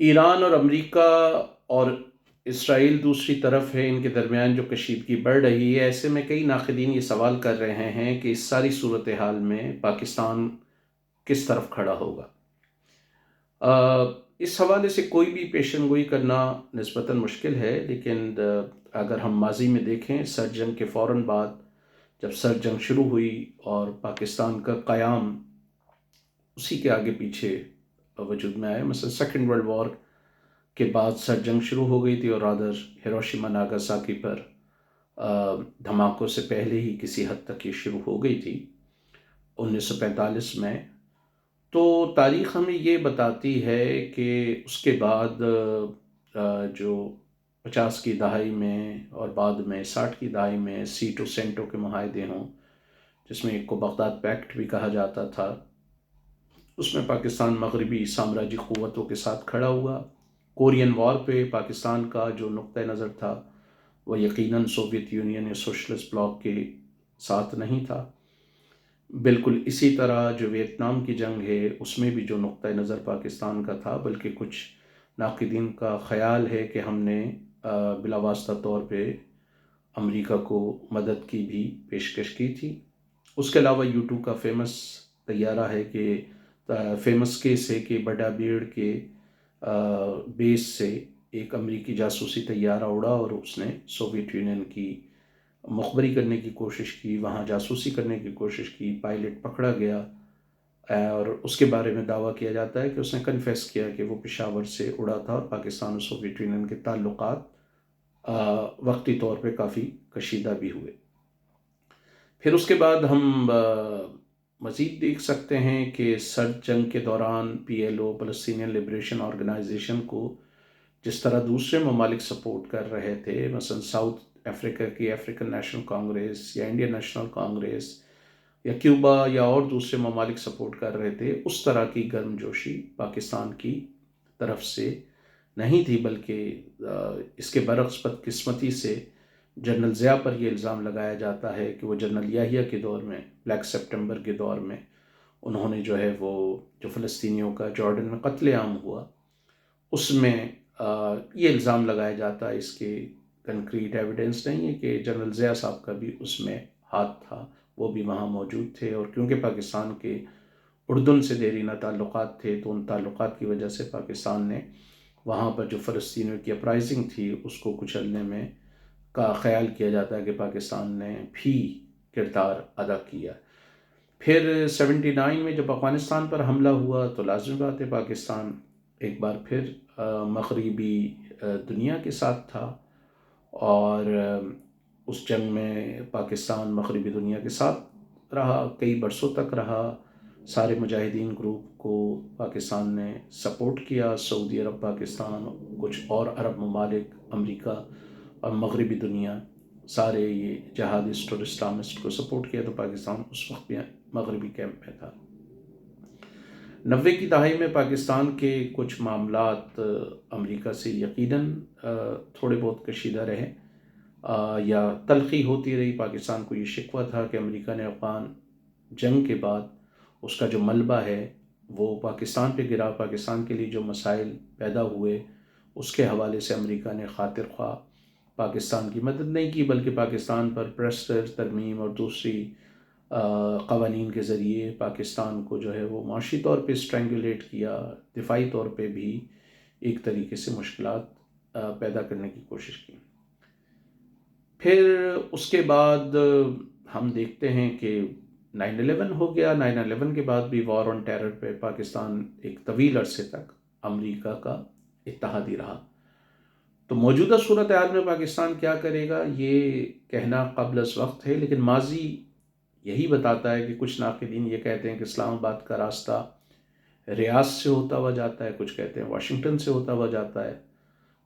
ایران اور امریکہ اور اسرائیل دوسری طرف ہے، ان کے درمیان جو کشیدگی بڑھ رہی ہے، ایسے میں کئی ناقدین یہ سوال کر رہے ہیں کہ اس ساری صورتحال میں پاکستان کس طرف کھڑا ہوگا۔ اس حوالے سے کوئی بھی پیشن گوئی کرنا نسبتاً مشکل ہے، لیکن اگر ہم ماضی میں دیکھیں، سرد جنگ کے فوراً بعد جب سرد جنگ شروع ہوئی اور پاکستان کا قیام اسی کے آگے پیچھے وجود میں آیا، مثلا سیکنڈ ورلڈ وار کے بعد سرد جنگ شروع ہو گئی تھی، اور رادر ہیروشیما ناگاساکی پر دھماکوں سے پہلے ہی کسی حد تک یہ شروع ہو گئی تھی 1945 میں۔ تو تاریخ ہمیں یہ بتاتی ہے کہ اس کے بعد جو 50 کی دہائی میں اور بعد میں 60 کی دہائی میں سیٹو سینٹو کے معاہدے ہوں، جس میں ایک کو بغداد پیکٹ بھی کہا جاتا تھا، اس میں پاکستان مغربی سامراجی قوتوں کے ساتھ کھڑا ہوا۔ کورین وار پہ پاکستان کا جو نقطہ نظر تھا وہ یقیناً سوویت یونین یا سوشلسٹ بلاک کے ساتھ نہیں تھا۔ بالکل اسی طرح جو ویتنام کی جنگ ہے، اس میں بھی جو نقطہ نظر پاکستان کا تھا، بلکہ کچھ ناقدین کا خیال ہے کہ ہم نے بلا واسطہ طور پہ امریکہ کو مدد کی بھی پیشکش کی تھی۔ اس کے علاوہ U2 کا فیمس طیارہ ہے کہ فیمس کیس ہے کہ بڑا بیڑ کے بیس سے ایک امریکی جاسوسی طیارہ اڑا اور اس نے سوویت یونین کی مخبری کرنے کی کوشش کی، وہاں جاسوسی کرنے کی کوشش کی، پائلٹ پکڑا گیا، اور اس کے بارے میں دعویٰ کیا جاتا ہے کہ اس نے کنفیس کیا کہ وہ پشاور سے اڑا تھا، اور پاکستان اور سوویت یونین کے تعلقات وقتی طور پہ کافی کشیدہ بھی ہوئے۔ پھر اس کے بعد ہم مزید دیکھ سکتے ہیں کہ سرد جنگ کے دوران PLO فلسطینین لبریشن آرگنائزیشن کو جس طرح دوسرے ممالک سپورٹ کر رہے تھے، مثلا ساؤتھ افریقہ کی افریقن نیشنل کانگریس یا انڈین نیشنل کانگریس یا کیوبا یا اور دوسرے ممالک سپورٹ کر رہے تھے، اس طرح کی گرم جوشی پاکستان کی طرف سے نہیں تھی، بلکہ اس کے برعکس بدقسمتی سے جنرل ضیاء پر یہ الزام لگایا جاتا ہے کہ وہ جنرل یحییٰ کے دور میں، بلیک سپٹمبر کے دور میں، انہوں نے جو ہے وہ جو فلسطینیوں کا جارڈن میں قتل عام ہوا، اس میں یہ الزام لگایا جاتا ہے۔ اس کے کنکریٹ ایویڈنس نہیں ہے کہ جنرل ضیاء صاحب کا بھی اس میں ہاتھ تھا، وہ بھی وہاں موجود تھے، اور کیونکہ پاکستان کے اردن سے دیرینہ تعلقات تھے، تو ان تعلقات کی وجہ سے پاکستان نے وہاں پر جو فلسطینیوں کی اپرائزنگ تھی اس کو کچلنے میں کا خیال کیا جاتا ہے کہ پاکستان نے بھی کردار ادا کیا۔ پھر 79 میں جب افغانستان پر حملہ ہوا تو لازمی بات ہے پاکستان ایک بار پھر مغربی دنیا کے ساتھ تھا، اور اس جنگ میں پاکستان مغربی دنیا کے ساتھ رہا، کئی برسوں تک رہا۔ سارے مجاہدین گروپ کو پاکستان نے سپورٹ کیا، سعودی عرب، پاکستان، کچھ اور عرب ممالک، امریکہ اور مغربی دنیا، سارے یہ جہادسٹ اور اسلامسٹ کو سپورٹ کیا، تو پاکستان اس وقت بھی مغربی کیمپ میں تھا۔ 90 کی دہائی میں پاکستان کے کچھ معاملات امریکہ سے یقیناً تھوڑے بہت کشیدہ رہے، یا تلخی ہوتی رہی۔ پاکستان کو یہ شکوہ تھا کہ امریکہ نے افغان جنگ کے بعد اس کا جو ملبہ ہے وہ پاکستان پہ گرا، پاکستان کے لیے جو مسائل پیدا ہوئے اس کے حوالے سے امریکہ نے خاطر خواہ پاکستان کی مدد نہیں کی، بلکہ پاکستان پر پریسٹر ترمیم اور دوسری قوانین کے ذریعے پاکستان کو جو ہے وہ معاشی طور پہ اسٹرینگولیٹ کیا، دفاعی طور پہ بھی ایک طریقے سے مشکلات پیدا کرنے کی کوشش کی۔ پھر اس کے بعد ہم دیکھتے ہیں کہ 9/11 ہو گیا۔ 9/11 کے بعد بھی وار آن ٹیرر پہ پاکستان ایک طویل عرصے تک امریکہ کا اتحادی رہا۔ تو موجودہ صورتحال میں پاکستان کیا کرے گا یہ کہنا قبل از وقت ہے، لیکن ماضی یہی بتاتا ہے کہ کچھ ناقدین یہ کہتے ہیں کہ اسلام آباد کا راستہ ریاض سے ہوتا ہوا جاتا ہے، کچھ کہتے ہیں واشنگٹن سے ہوتا ہوا جاتا ہے،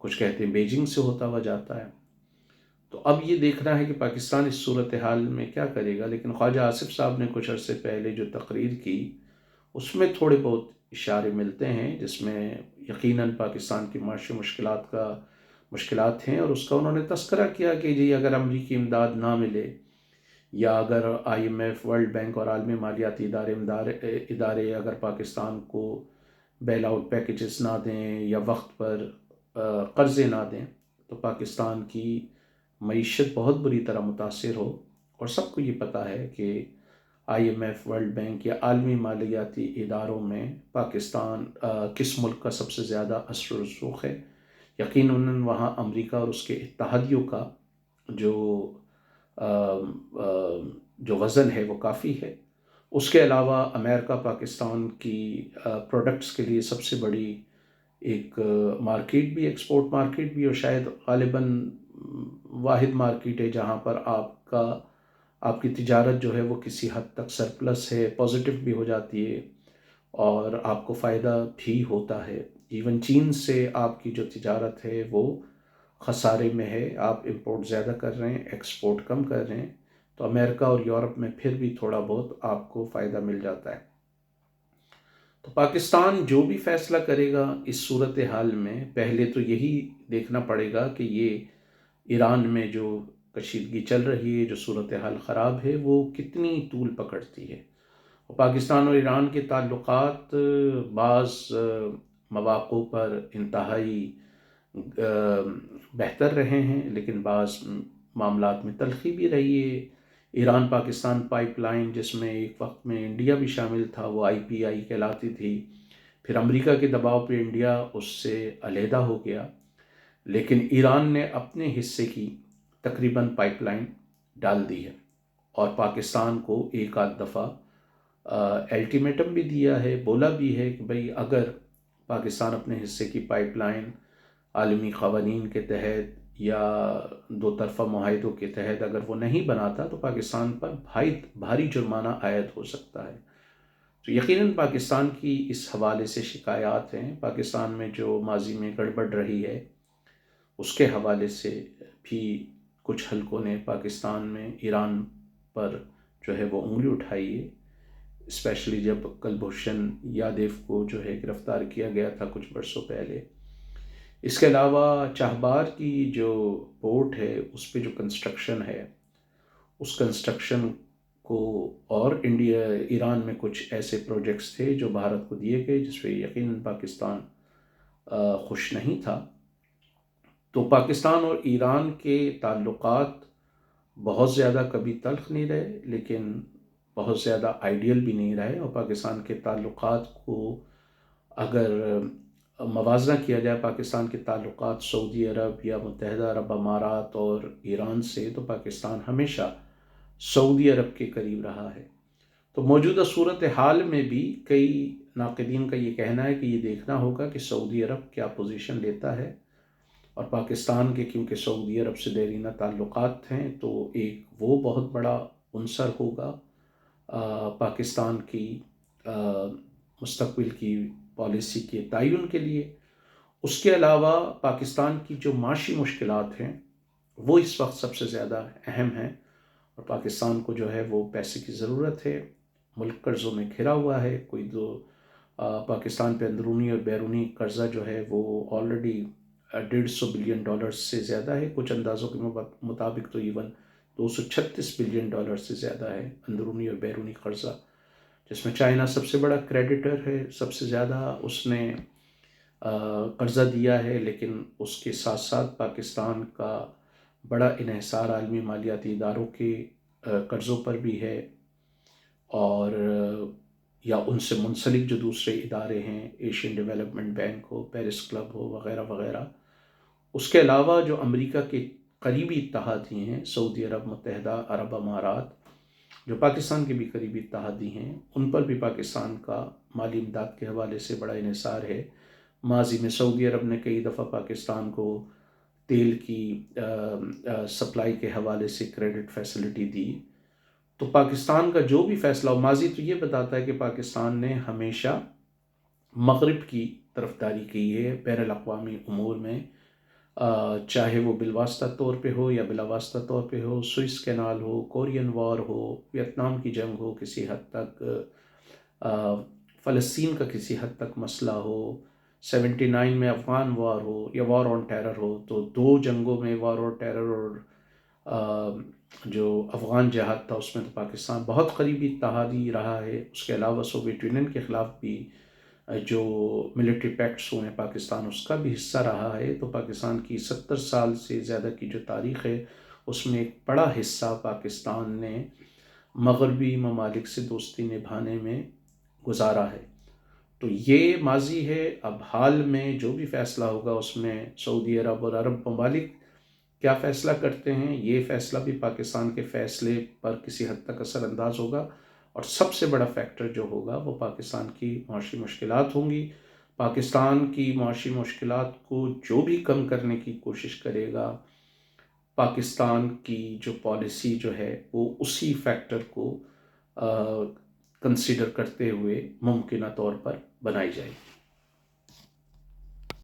کچھ کہتے ہیں بیجنگ سے ہوتا ہوا جاتا ہے۔ تو اب یہ دیکھنا ہے کہ پاکستان اس صورتحال میں کیا کرے گا، لیکن خواجہ آصف صاحب نے کچھ عرصے پہلے جو تقریر کی اس میں تھوڑے بہت اشارے ملتے ہیں، جس میں یقیناً پاکستان کی معاشی مشکلات ہیں، اور اس کا انہوں نے تذکرہ کیا کہ جی اگر امریکی امداد نہ ملے، یا اگر IMF، ورلڈ بینک اور عالمی مالیاتی ادارے اگر پاکستان کو بیل آؤٹ پیکیجز نہ دیں یا وقت پر قرضے نہ دیں تو پاکستان کی معیشت بہت بری طرح متاثر ہو. اور سب کو یہ پتہ ہے کہ I M F, World Bank یا عالمی مالیاتی اداروں میں پاکستان کس ملک کا سب سے زیادہ اثر و رسوخ ہے. یقیناً وہاں امریکہ اور اس کے اتحادیوں کا جو جو وزن ہے وہ کافی ہے. اس کے علاوہ امریکہ پاکستان کی پروڈکٹس کے لیے سب سے بڑی ایک مارکیٹ بھی، ایکسپورٹ مارکیٹ بھی، اور شاید غالباً واحد مارکیٹ ہے جہاں پر آپ کی تجارت جو ہے وہ کسی حد تک سرپلس ہے، پازیٹیو بھی ہو جاتی ہے اور آپ کو فائدہ بھی ہوتا ہے. ایون چین سے آپ کی جو تجارت ہے وہ خسارے میں ہے، آپ امپورٹ زیادہ کر رہے ہیں، ایکسپورٹ کم کر رہے ہیں. تو امریکہ اور یورپ میں پھر بھی تھوڑا بہت آپ کو فائدہ مل جاتا ہے. تو پاکستان جو بھی فیصلہ کرے گا اس صورتحال میں پہلے تو یہی دیکھنا پڑے گا کہ یہ ایران میں جو کشیدگی چل رہی ہے، جو صورتحال خراب ہے، وہ کتنی طول پکڑتی ہے. پاکستان اور ایران کے تعلقات بعض مواقع پر انتہائی بہتر رہے ہیں، لیکن بعض معاملات میں تلخی بھی رہی ہے. ایران پاکستان پائپ لائن، جس میں ایک وقت میں انڈیا بھی شامل تھا، وہ IPI کہلاتی تھی. پھر امریکہ کے دباؤ پہ انڈیا اس سے علیحدہ ہو گیا، لیکن ایران نے اپنے حصے کی تقریباً پائپ لائن ڈال دی ہے اور پاکستان کو ایک آدھ دفعہ الٹیمیٹم بھی دیا ہے، بولا بھی ہے کہ بھئی اگر پاکستان اپنے حصے کی پائپ لائن عالمی قوانین کے تحت یا دو طرفہ معاہدوں کے تحت اگر وہ نہیں بناتا تو پاکستان پر بھاری جرمانہ عائد ہو سکتا ہے. تو یقیناً پاکستان کی اس حوالے سے شکایات ہیں. پاکستان میں جو ماضی میں گڑبڑ رہی ہے اس کے حوالے سے بھی کچھ حلقوں نے پاکستان میں ایران پر جو ہے وہ انگلی اٹھائی ہے، اسپیشلی جب کلبھوشن یادیو کو جو ہے گرفتار کیا گیا تھا کچھ برسوں پہلے. اس کے علاوہ چاہبار کی جو پورٹ ہے اس پہ جو کنسٹرکشن ہے، اس کنسٹرکشن کو، اور ایران میں کچھ ایسے پروجیکٹس تھے جو بھارت کو دیے گئے جس پہ یقیناً پاکستان خوش نہیں تھا. تو پاکستان اور ایران کے تعلقات بہت زیادہ کبھی تلخ نہیں رہے لیکن بہت زیادہ آئیڈیل بھی نہیں رہے. اور پاکستان کے تعلقات کو اگر موازنہ کیا جائے، پاکستان کے تعلقات سعودی عرب یا متحدہ عرب امارات اور ایران سے، تو پاکستان ہمیشہ سعودی عرب کے قریب رہا ہے. تو موجودہ صورتحال میں بھی کئی ناقدین کا یہ کہنا ہے کہ یہ دیکھنا ہوگا کہ سعودی عرب کیا پوزیشن لیتا ہے، اور پاکستان کے کیونکہ سعودی عرب سے دیرینہ تعلقات ہیں تو ایک وہ بہت بڑا عنصر ہوگا پاکستان کی مستقبل کی پالیسی کے تعین کے لیے. اس کے علاوہ پاکستان کی جو معاشی مشکلات ہیں وہ اس وقت سب سے زیادہ اہم ہیں، اور پاکستان کو جو ہے وہ پیسے کی ضرورت ہے. ملک قرضوں میں گھرا ہوا ہے. پاکستان پہ اندرونی اور بیرونی قرضہ جو ہے وہ آلریڈی $150 بلین سے زیادہ ہے. کچھ اندازوں کے مطابق تو ایون $236 بلین سے زیادہ ہے اندرونی اور بیرونی قرضہ، جس میں چائنا سب سے بڑا کریڈیٹر ہے. سب سے زیادہ اس نے قرضہ دیا ہے، لیکن اس کے ساتھ ساتھ پاکستان کا بڑا انحصار عالمی مالیاتی اداروں کے قرضوں پر بھی ہے، اور یا ان سے منسلک جو دوسرے ادارے ہیں، ایشین ڈیولپمنٹ بینک ہو، پیرس کلب ہو، وغیرہ وغیرہ. اس کے علاوہ جو امریکہ کے قریبی اتحادی ہیں، سعودی عرب، متحدہ عرب امارات، جو پاکستان کے بھی قریبی اتحادی ہیں، ان پر بھی پاکستان کا مالی امداد کے حوالے سے بڑا انحصار ہے. ماضی میں سعودی عرب نے کئی دفعہ پاکستان کو تیل کی سپلائی کے حوالے سے کریڈٹ فیسلٹی دی. تو پاکستان کا جو بھی فیصلہ ہو، ماضی تو یہ بتاتا ہے کہ پاکستان نے ہمیشہ مغرب کی طرفداری کی ہے بین الاقوامی امور میں، چاہے وہ بالواسطہ طور پہ ہو یا بلا واسطہ طور پہ ہو. سوئس کینال ہو، کورین وار ہو، ویتنام کی جنگ ہو، کسی حد تک فلسطین کا کسی حد تک مسئلہ ہو، 79 میں افغان وار ہو یا وار آن ٹیرر ہو. تو دو جنگوں میں، وار آن ٹیرر اور جو افغان جہاد تھا، اس میں تو پاکستان بہت قریبی اتحادی رہا ہے. اس کے علاوہ سوویت یونین کے خلاف بھی جو ملٹری پیکٹس ہوئے ہیں پاکستان اس کا بھی حصہ رہا ہے، تو پاکستان کی 70 سال سے زیادہ کی جو تاریخ ہے اس میں ایک بڑا حصہ پاکستان نے مغربی ممالک سے دوستی نبھانے میں گزارا ہے۔ تو یہ ماضی ہے، اب حال میں جو بھی فیصلہ ہوگا اس میں سعودی عرب اور عرب ممالک کیا فیصلہ کرتے ہیں، یہ فیصلہ بھی پاکستان کے فیصلے پر کسی حد تک اثر انداز ہوگا، اور سب سے بڑا فیکٹر جو ہوگا وہ پاکستان کی معاشی مشکلات ہوں گی۔ پاکستان کی معاشی مشکلات کو جو بھی کم کرنے کی کوشش کرے گا، پاکستان کی جو پالیسی جو ہے وہ اسی فیکٹر کو کنسیڈر کرتے ہوئے ممکنہ طور پر بنائی جائے گی۔